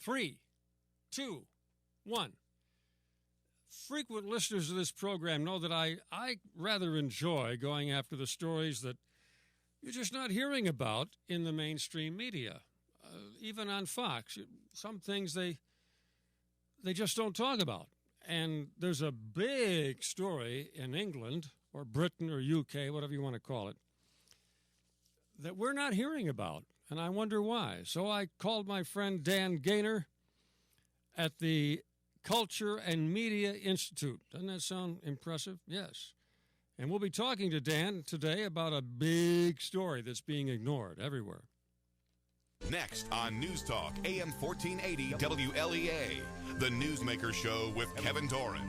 3, 2, 1. Frequent listeners of this program know that I rather enjoy going after the stories that you're just not hearing about in the mainstream media. Even on Fox, some things they just don't talk about. And there's a big story in England or Britain or UK, whatever you want to call it, that we're not hearing about. And I wonder why. So I called my friend Dan Gainor at the Culture and Media Institute. Doesn't that sound impressive? Yes. And we'll be talking to Dan today about a big story that's being ignored everywhere. Next on News Talk, AM 1480 WLEA, the Newsmaker Show with Kevin Doran.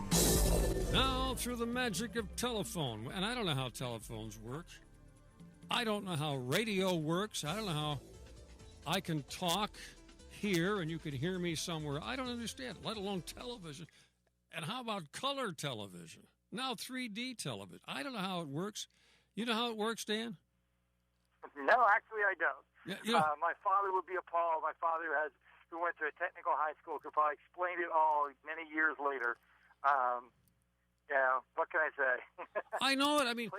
Now, through the magic of telephone, and I don't know how telephones work. I don't know how radio works. I don't know how I can talk here and you can hear me somewhere. I don't understand it, let alone television. And how about color television? Now 3D television. I don't know how it works. You know how it works, Dan? No, actually I don't. Yeah, my father would be appalled. My father who went to a technical high school, could probably explain it all many years later. What can I say? I know it. I mean,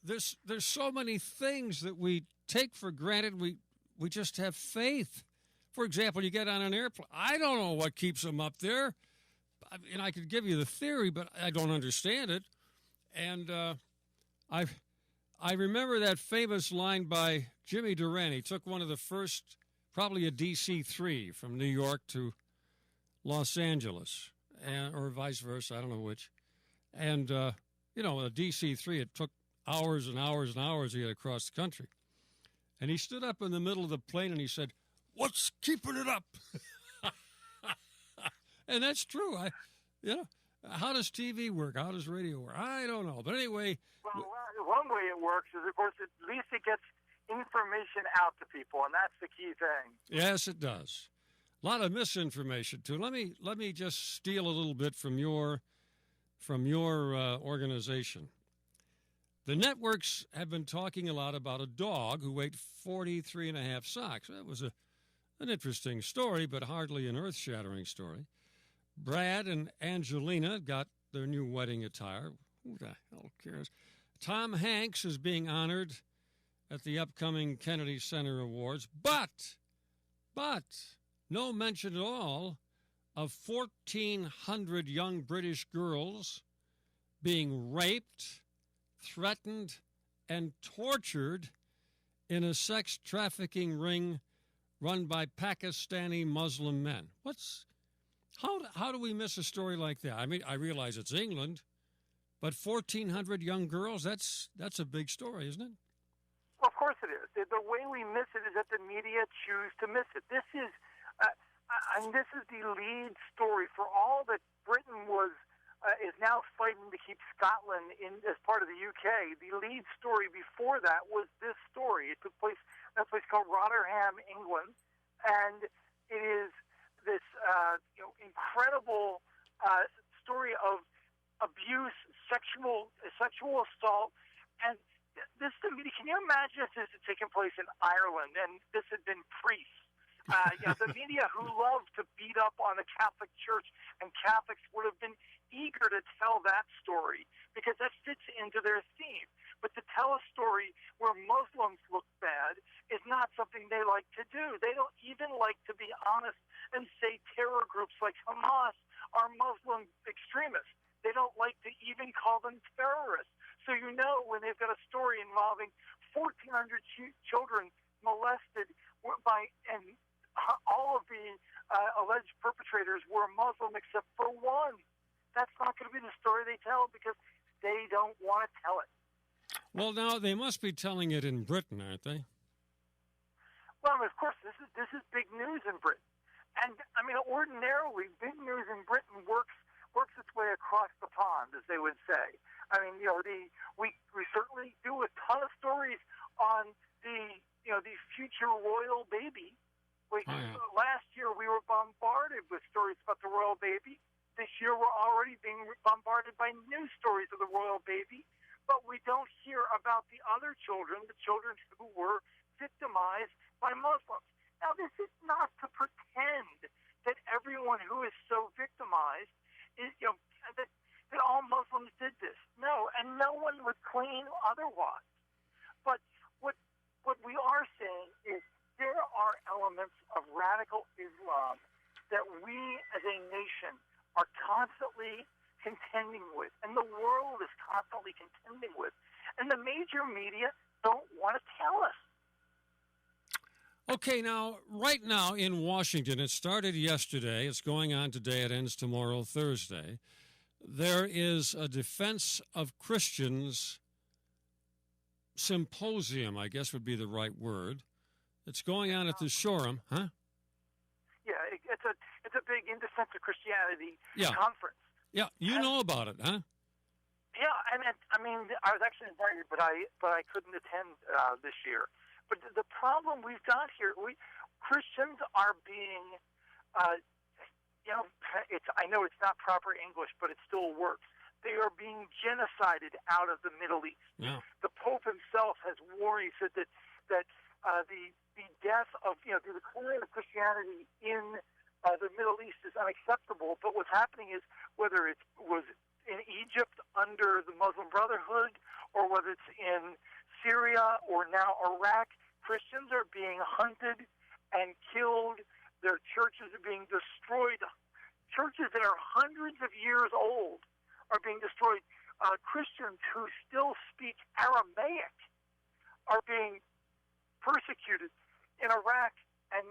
there's so many things that we take for granted. We just have faith. For example, you get on an airplane. I don't know what keeps them up there. And I could give you the theory, but I don't understand it. And I remember that famous line by Jimmy Durant. He took one of the first, probably a DC-3 from New York to Los Angeles, or vice versa. I don't know which. And, a DC-3, it took hours and hours and hours to get across the country. And he stood up in the middle of the plane and he said, "What's keeping it up?" And that's true. How does TV work? How does radio work? I don't know. But anyway. Well, one way it works is, of course, at least it gets information out to people, and that's the key thing. Yes, it does. A lot of misinformation, too. Let me just steal a little bit from your organization. The networks have been talking a lot about a dog who weighed 43 and a half socks. That was an interesting story, but hardly an earth-shattering story. Brad and Angelina got their new wedding attire. Who the hell cares? Tom Hanks is being honored at the upcoming Kennedy Center Awards, but no mention at all of 1,400 young British girls being raped, threatened, and tortured in a sex trafficking ring run by Pakistani Muslim men. How do we miss a story like that? I mean, I realize it's England, but 1,400 young girls, that's a big story, isn't it? Well, of course it is. The way we miss it is that the media choose to miss it. This is the lead story for all that Britain is now fighting to keep Scotland as part of the UK. The lead story before that was this story. It took place in a place called Rotherham, England, and it is this incredible story of abuse, sexual assault, and this. Can you imagine if this had taken place in Ireland and this had been priests? The media who love to beat up on the Catholic Church and Catholics would have been eager to tell that story because that fits into their theme. But to tell a story where Muslims look bad is not something they like to do. They don't even like to be honest and say terror groups like Hamas are Muslim extremists. They don't like to even call them terrorists. So when they've got a story involving 1,400 children molested and all of the alleged perpetrators were Muslim except for one, that's not going to be the story they tell because they don't want to tell it. Well, now they must be telling it in Britain, aren't they? Well, of course, this is big news in Britain. And, I mean, ordinarily, big news in Britain works its way across the pond, as they would say. I mean, we certainly do a ton of stories on the future royal baby. Last year, we were bombarded with stories about the royal baby. This year, we're already being bombarded by new stories of the royal baby. But we don't hear about the other children, the children who were victimized by Muslims. Now, this is not to pretend who is so victimized is, that all Muslims did this. No, and no one would claim otherwise. But what we are saying is there are elements of radical Islam that we as a nation are constantly contending with, and the world is constantly contending with, and the major media don't want to tell us. Okay, now, right now in Washington, it started yesterday, it's going on today, it ends tomorrow, Thursday. There is a Defense of Christians symposium, I guess would be the right word. It's going on at the Shoreham, huh? Yeah, it's a big In Defense of Christianity conference. Yeah, you know about it, huh? Yeah, I mean, I was actually invited, but I couldn't attend this year. But the problem we've got here, Christians are being, I know it's not proper English, but it still works. They are being genocided out of the Middle East. Yeah. The Pope himself has warned. He said that the death of the decline of Christianity in the Middle East is unacceptable. But what's happening is whether it was in Egypt under the Muslim Brotherhood or whether it's in Syria or now Iraq, Christians are being hunted and killed. Their churches are being destroyed. Churches that are hundreds of years old are being destroyed. Christians who still speak Aramaic are being persecuted in Iraq and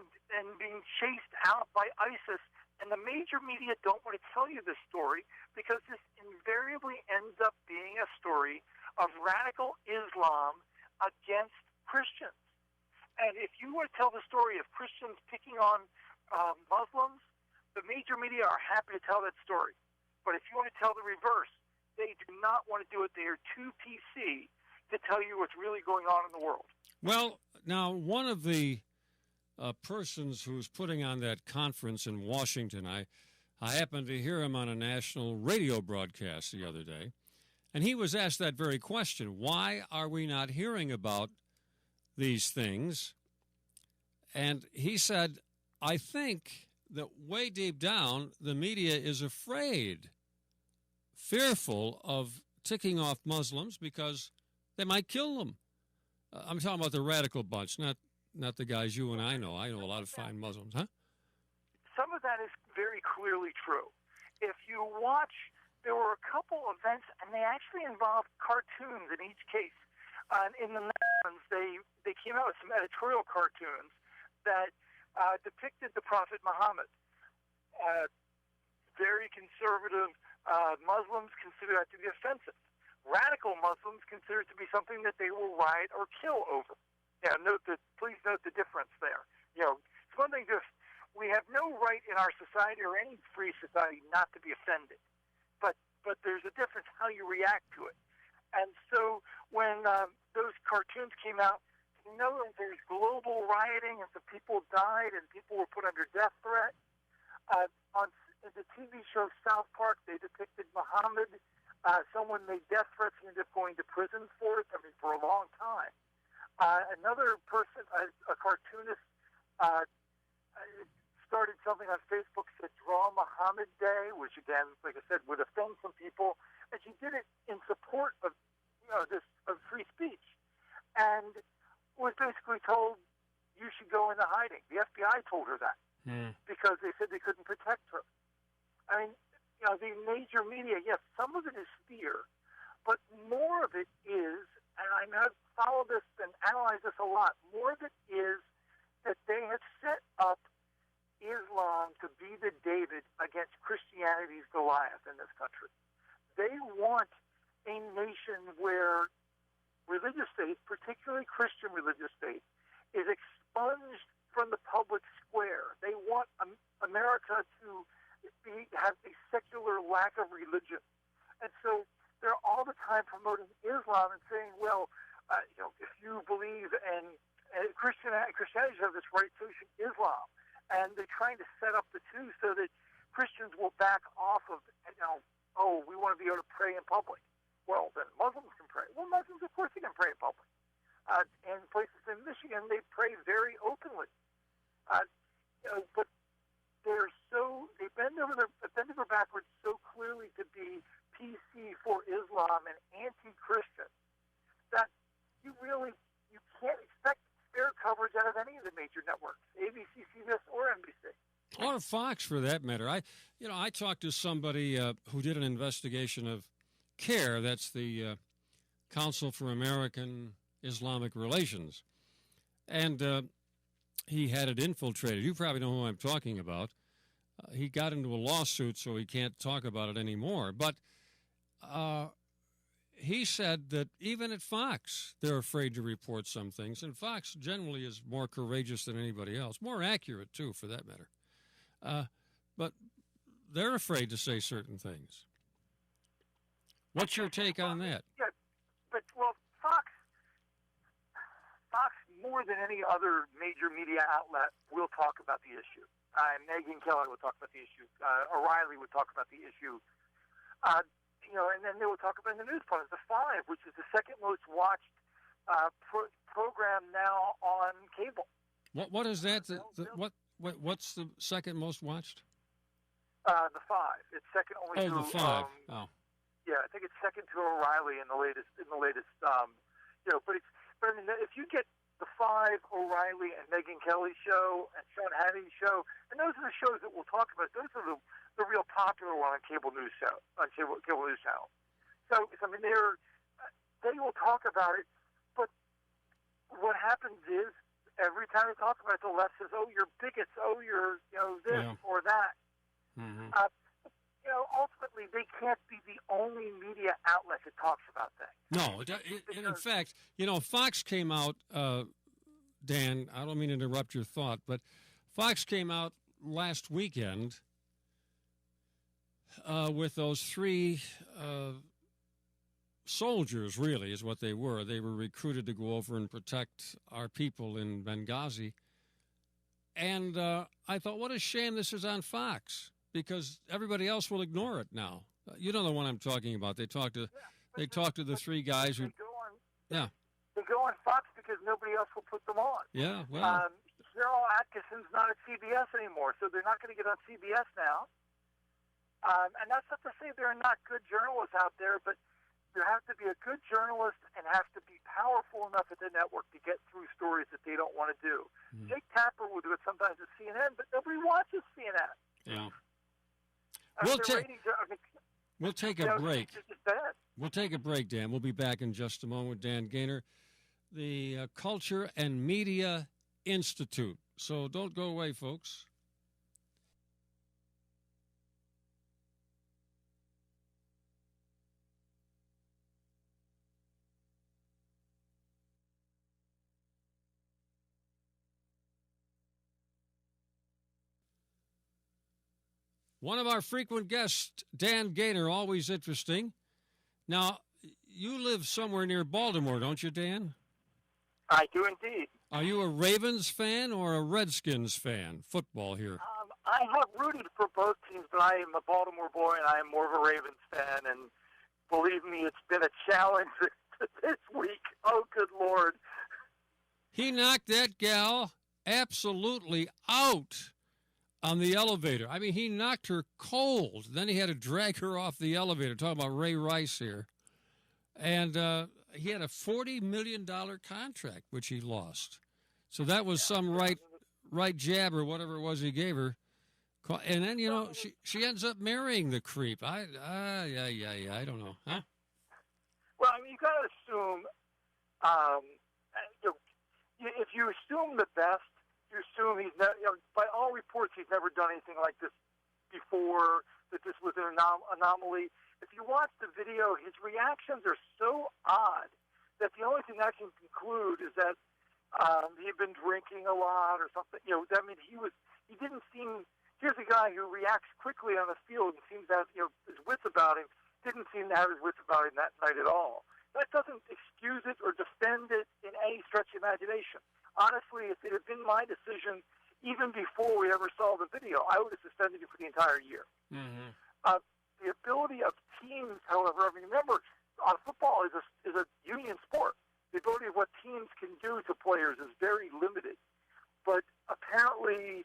being chased out by ISIS. And the major media don't want to tell you this story because this invariably ends up being a story of radical Islam against Christians. And if you want to tell the story of Christians picking on Muslims, the major media are happy to tell that story. But if you want to tell the reverse, they do not want to do it. They are too PC to tell you what's really going on in the world. Well, now, one of the persons who's putting on that conference in Washington, I happened to hear him on a national radio broadcast the other day, and he was asked that very question. Why are we not hearing about these things? And he said, I think that way deep down, the media is afraid, fearful of ticking off Muslims because they might kill them. I'm talking about the radical bunch, not the guys you and I know. I know a lot of fine Muslims, huh? Some of that is very clearly true. If you watch, there were a couple events, and they actually involved cartoons in each case. In the Netherlands, they came out with some editorial cartoons that depicted the Prophet Muhammad. Very conservative Muslims consider that to be offensive. Radical Muslims consider it to be something that they will riot or kill over. Yeah, please note the difference there. It's one thing we have no right in our society or any free society not to be offended, but there's a difference how you react to it. And so when those cartoons came out, there's global rioting and some people died and people were put under death threat. On the TV show South Park, they depicted Muhammad. Someone made death threats and ended up going to prison for it, for a long time. Another person, a cartoonist, started something on Facebook said Draw Muhammad Day, which again, like I said, would offend some people. And she did it in support of of free speech, and was basically told you should go into hiding. The FBI told her that because they said they couldn't protect her. The major media, yes, some of it is fear, but more of it is, and I have followed this and analyzed this a lot, more of it is that they have set up Islam to be the David against Christianity's Goliath in this country. They want a nation where religious faith, particularly Christian religious faith, is expunged from the public square. They want America to have a secular lack of religion. And so they're all the time promoting Islam and saying, well, if you believe in Christianity should have this right, so should Islam. And they're trying to set up the two so that Christians will back off of, we want to be able to pray in public. Well, then Muslims can pray. Well, Muslims, of course, they can pray in public. In places in Michigan, they pray very openly. But they bend over backwards so clearly to be PC for Islam and anti-Christian that you can't expect fair coverage out of any of the major networks, ABC, CBS, or NBC. Or Fox, for that matter. I talked to somebody who did an investigation of CARE, that's the Council for American Islamic Relations, and he had it infiltrated. You probably know who I'm talking about. He got into a lawsuit, so he can't talk about it anymore. But he said that even at Fox, they're afraid to report some things, and Fox generally is more courageous than anybody else, more accurate, too, for that matter. But they're afraid to say certain things. What's your take on that? Yeah, but Fox more than any other major media outlet will talk about the issue. Megyn Kelly will talk about the issue. O'Reilly would talk about the issue. And then they will talk about the news programs. The Five, which is the second most watched program now on cable. What is that? What's the second most watched? The Five. It's second only to the Five. Yeah, I think it's second to O'Reilly in the latest. But I mean, if you get the Five, O'Reilly, and Megyn Kelly show, and Sean Hannity's show, and those are the shows that we'll talk about. Those are the real popular one on cable news channel. So I mean, they will talk about it, but what happens is every time they talk about it, the left says, "Oh, you're bigots. Oh, you're this or that." Mm-hmm. Ultimately, they can't be the only media outlet that talks about things. No, and in fact, Fox came out, Dan, I don't mean to interrupt your thought, but Fox came out last weekend with those three soldiers, really, is what they were. They were recruited to go over and protect our people in Benghazi. And I thought, what a shame this is on Fox, because everybody else will ignore it now. You know the one I'm talking about. They talked to the three guys who. They go on Fox because nobody else will put them on. Yeah, well. Carol Atkinson's not at CBS anymore, so they're not going to get on CBS now. And that's not to say there are not good journalists out there, but you have to be a good journalist and have to be powerful enough at the network to get through stories that they don't want to do. Jake Tapper will do it sometimes at CNN, but nobody watches CNN. Yeah. We'll take a break. We'll take a break, Dan. We'll be back in just a moment with Dan Gainor, the Culture and Media Institute. So don't go away, folks. One of our frequent guests, Dan Gainor, always interesting. Now, you live somewhere near Baltimore, don't you, Dan? I do indeed. Are you a Ravens fan or a Redskins fan? Football here. I have rooted for both teams, but I am a Baltimore boy, and I am more of a Ravens fan. And believe me, it's been a challenge this week. Oh, good Lord. He knocked that gal absolutely out on the elevator. I mean, he knocked her cold. Then he had to drag her off the elevator. Talking about Ray Rice here. And he had a $40 million contract, which he lost. So that was some right jab or whatever it was he gave her. And then, she ends up marrying the creep. I don't know. Huh? Well, I mean, you got to assume, if you assume the best, you assume he's never, by all reports, he's never done anything like this before, that this was an anomaly. If you watch the video, his reactions are so odd that the only thing I can conclude is that he had been drinking a lot or something. I mean, he didn't seem, here's a guy who reacts quickly on the field and seems to have, his wits about him, didn't seem to have his wits about him that night at all. That doesn't excuse it or defend it in any stretch of imagination. Honestly, if it had been my decision, even before we ever saw the video, I would have suspended him for the entire year. Mm-hmm. The ability of teams, however, I mean, remember, football is a union sport. The ability of what teams can do to players is very limited. But apparently,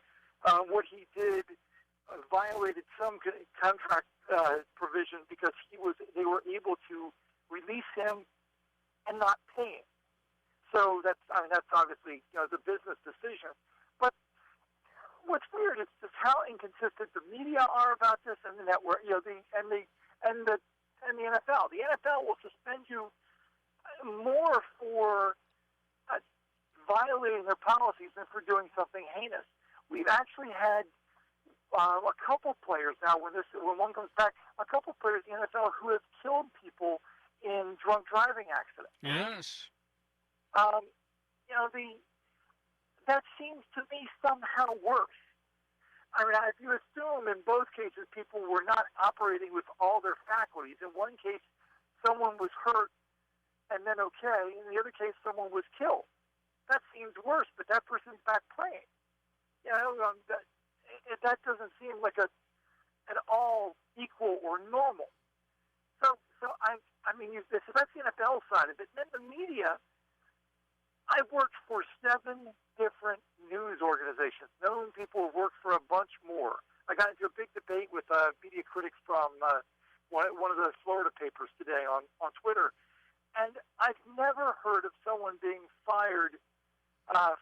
what he did violated some contract provision because they were able to release him and not pay him. So that's obviously the business decision. But what's weird is just how inconsistent the media are about this, and the network, the NFL. The NFL will suspend you more for violating their policies than for doing something heinous. We've actually had a couple players now, when one comes back, a couple players in the NFL who have killed people in drunk driving accidents. Yes. That seems to me somehow worse. I mean, if you assume in both cases people were not operating with all their faculties, in one case someone was hurt and then okay, in the other case someone was killed. That seems worse, but that person's back playing. That doesn't seem like at all equal or normal. So that's the NFL side of it. And then the media. I've worked for 7 different news organizations, known people who've worked for a bunch more. I got into a big debate with media critics from one of the Florida papers today on Twitter, and I've never heard of someone being fired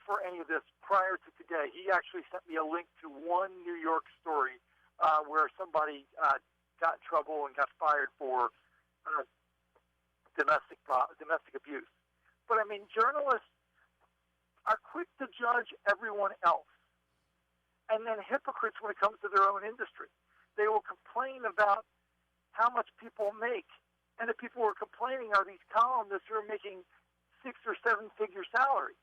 for any of this prior to today. He actually sent me a link to one New York story where somebody got in trouble and got fired for domestic abuse. But, I mean, journalists are quick to judge everyone else, and then hypocrites when it comes to their own industry. They will complain about how much people make, and the people who are complaining are these columnists who are making 6 or 7 figure salaries.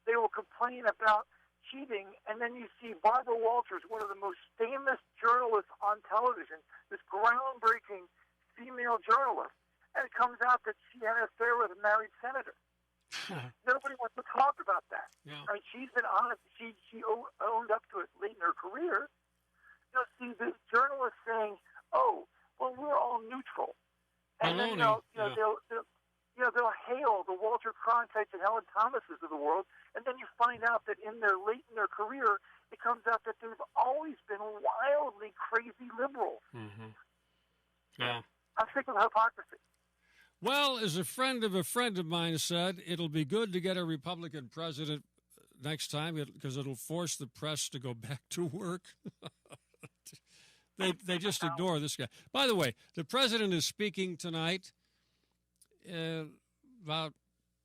They will complain about cheating, and then you see Barbara Walters, one of the most famous journalists on television, this groundbreaking female journalist, and it comes out that she had an affair with a married senator. Nobody wants to talk about that. Yeah. I mean, she's been honest. She owned up to it late in her career. You'll see the journalists saying, "Oh, well, we're all neutral," and then they'll hail the Walter Cronkites and Helen Thomases of the world, and then you find out that late in their career, it comes out that they've always been wildly crazy liberals. Mm-hmm. Yeah. I'm sick of hypocrisy. Well, as a friend of mine said, it'll be good to get a Republican president next time because it'll force the press to go back to work. They just ignore this guy. By the way, the president is speaking tonight, about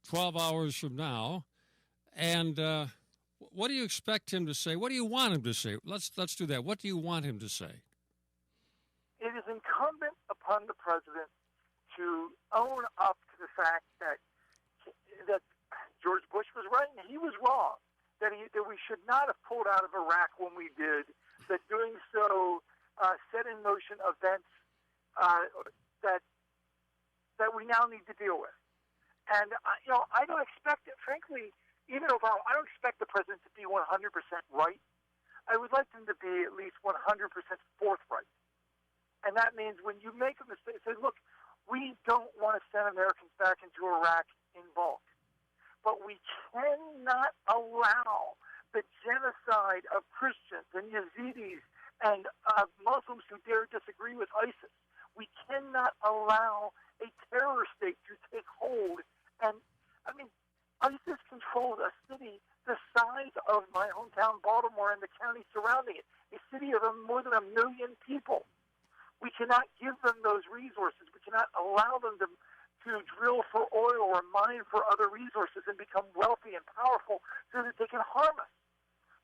12 hours from now, and what do you expect him to say? What do you want him to say? Let's do that. What do you want him to say? It is incumbent upon the president to own up to the fact that George Bush was right and he was wrong, that we should not have pulled out of Iraq when we did, that doing so set in motion events that we now need to deal with. And I don't expect it, frankly, even Obama, I don't expect the president to be 100% right. I would like him to be at least 100% forthright. And that means when you make a mistake, say, look, we don't want to send Americans back into Iraq in bulk. But we cannot allow the genocide of Christians and Yazidis and Muslims who dare disagree with ISIS. We cannot allow a terror state to take hold. And, I mean, ISIS controls a city the size of my hometown, Baltimore, and the county surrounding it, a city of more than 1 million people. We cannot give them those resources. We cannot allow them to drill for oil or mine for other resources and become wealthy and powerful so that they can harm us.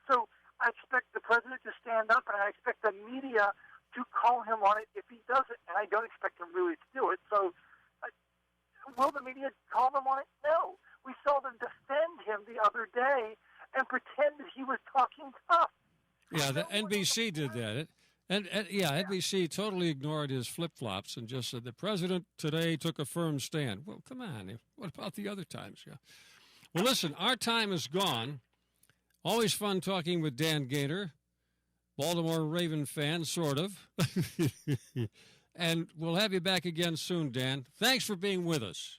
So I expect the president to stand up, and I expect the media to call him on it if he doesn't, and I don't expect him really to do it. So will the media call him on it? No. We saw them defend him the other day and pretend that he was talking tough. Yeah, the NBC did that. NBC totally ignored his flip-flops and just said the president today took a firm stand. Well, come on. What about the other times? Yeah. Well, listen, our time is gone. Always fun talking with Dan Gainor, Baltimore Raven fan, sort of. And we'll have you back again soon, Dan. Thanks for being with us.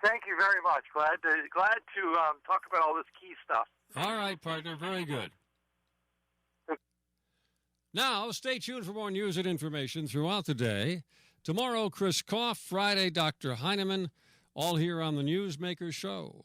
Thank you very much. Glad to talk about all this key stuff. All right, partner. Very good. Now, stay tuned for more news and information throughout the day. Tomorrow, Chris Koff. Friday, Dr. Heineman. All here on the Newsmaker Show.